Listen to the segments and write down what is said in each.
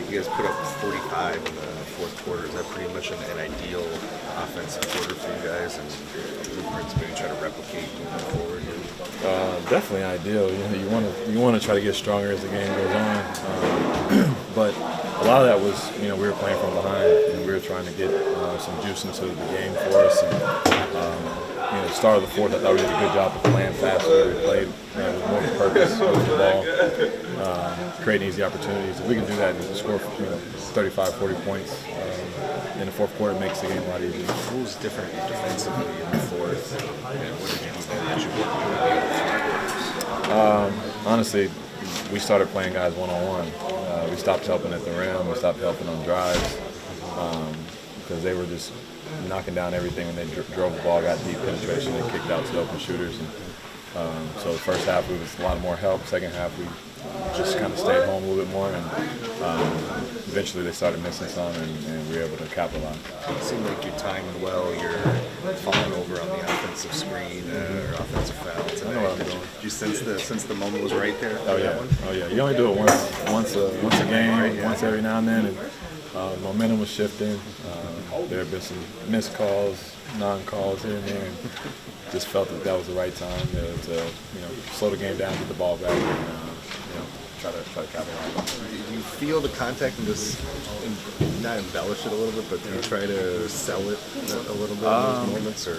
You guys put up 45 in the fourth quarter. Is that pretty much an ideal offensive quarter for you guys, and blueprints maybe try to replicate moving forward? Definitely ideal. You want to try to get stronger as the game goes on. But a lot of that was, we were playing from behind, and we were trying to get some juice into the game for us. And the start of the fourth, I thought we did a good job of playing faster. We played with more purpose with the ball, creating easy opportunities. If we can do that and score 35, 40 points in the fourth quarter, it makes the game a lot easier. What was different defensively in the fourth? And what did you do that you wouldn't do? Honestly, we started playing guys one-on-one. We stopped helping at the rim. We stopped helping on drives because they were just knocking down everything when they drove the ball, got deep penetration, and kicked out to open shooters. And so the first half, it was a lot more help. Second half, we just kind of stayed home a little bit more, and eventually they started missing some, and we were able to capitalize. It seemed like you're timing well. You're falling over on the offensive screen or offensive foul tonight. I know what I'm doing. Did you sense the moment was right there? Oh yeah. You only do it once a game, once every now and then, and momentum was shifting. There have been some missed calls, non-calls here and there, and just felt that was the right time to slow the game down, get the ball back, and try to capitalize. Do you feel the contact and just not embellish it a little bit, but do you try to sell it a little bit in those moments, or?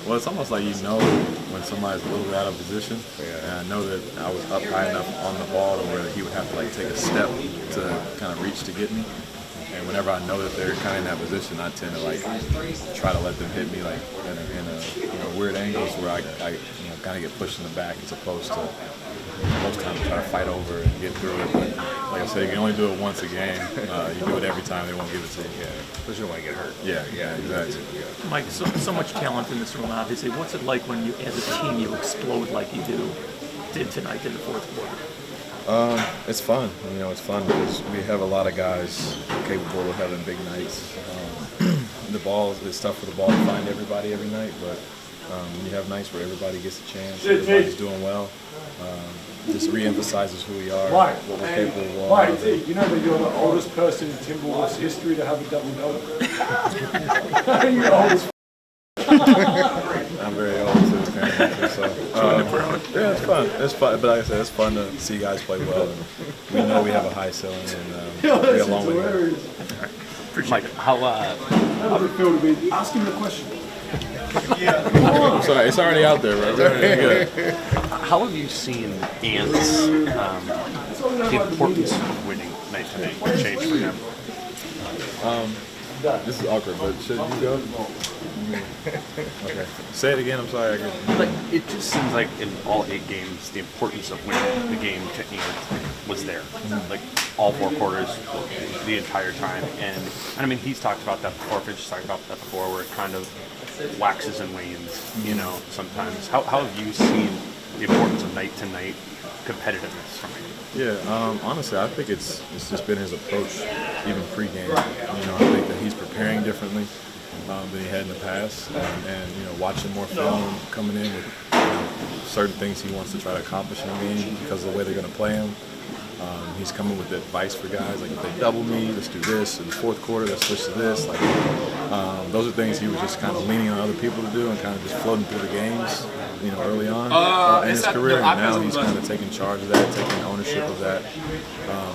Well, it's almost like when somebody's a little bit out of position. Yeah. And I know that I was up high enough on the ball to where he would have to take a step to kind of reach to get me. And whenever I know that they're kind of in that position, I tend to try to let them hit me in a weird angles where I kind of get pushed in the back as opposed to most times try to fight over and get through it. But like I said, you can only do it once a game. You do it every time, they won't give it to you. Yeah, because you don't want to get hurt. Yeah, exactly. Mike, so much talent in this room, obviously. What's it like when you, as a team, you explode like you did tonight in the fourth quarter? It's fun. It's fun because we have a lot of guys capable of having big nights. It's tough for the ball to find everybody every night, but when you have nights where everybody gets a chance, everybody's doing well, just re-emphasizes who we are, what we're capable of. You know that you're the oldest person in Timberwolves history to have a double-double. You're old as I'm very old too, apparently. So, yeah, it's fun. It's fun, but like I said, it's fun to see guys play well. And we know we have a high ceiling, and we got a long way to go. Mike, how does it feel to be? Ask him the question. I'm sorry, it's already out there, bro. It's already good. How have you seen Ant's the importance of winning night to night change for him? This is awkward, but should you go? Okay. Say it again. I'm sorry. It just seems like in all 8 games, the importance of winning the game to Ant was there. All 4 quarters, the entire time. And I mean, he's talked about that before. Fitch talked about that before, where it kind of waxes and wanes, sometimes. How have you seen the importance of night to night competitiveness from him? Yeah, honestly, I think it's just been his approach, even pregame. I think that he's preparing differently than he had in the past, and watching more film, coming in with certain things he wants to try to accomplish in the game because of the way they're going to play him. He's coming with advice for guys, like if they double me, let's do this. In the fourth quarter, let's switch to this. Those are things he was just kind of leaning on other people to do and kind of just floating through the games, early on in his career. And now he's kind of taking charge of that, taking ownership of that,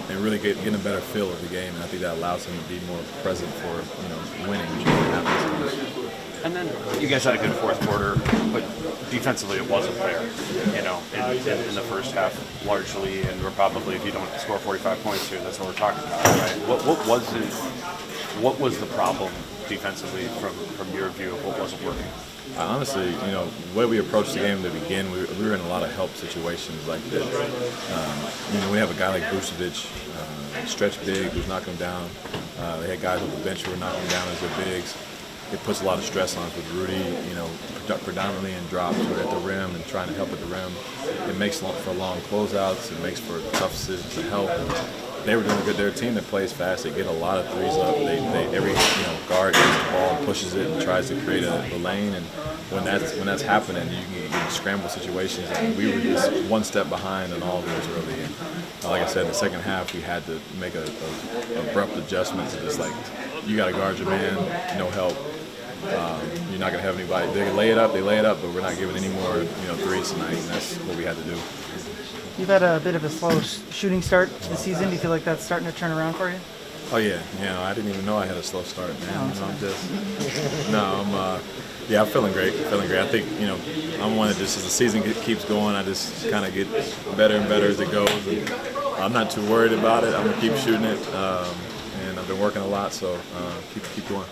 and really getting a better feel of the game. And I think that allows him to be more present for winning, which happens. And then you guys had a good fourth quarter, but defensively it wasn't there, in the first half largely, and we're probably, if you don't score 45 points here, that's what we're talking about, right? What was the problem defensively from your view of what wasn't working? Honestly, the way we approached the game to begin, we were in a lot of help situations like this. We have a guy like Vucevic, stretch big, who's knocking down. They had guys on the bench who were knocking down as their bigs. It puts a lot of stress on us with Rudy, predominantly in drops or at the rim and trying to help at the rim. It makes for long closeouts. It makes for tough decisions to help. They were doing good. They're a team that plays fast. They get a lot of threes up. Every guard gets the ball and pushes it and tries to create a lane. And when that's happening, you can get scramble situations. And we were just one step behind on all of those early. like I said, in the second half, we had to make a abrupt adjustment to just like, you got to guard your man, no help. You're not going to have anybody. They lay it up, but we're not giving any more, threes tonight, and that's what we had to do. You've had a bit of a slow shooting start this season. Do you feel like that's starting to turn around for you? Oh yeah, I didn't even know I had a slow start, man. I'm feeling great. I think, I'm one that just as the season keeps going, I just kind of get better and better as it goes. And I'm not too worried about it. I'm gonna keep shooting it, and I've been working a lot, so keep going.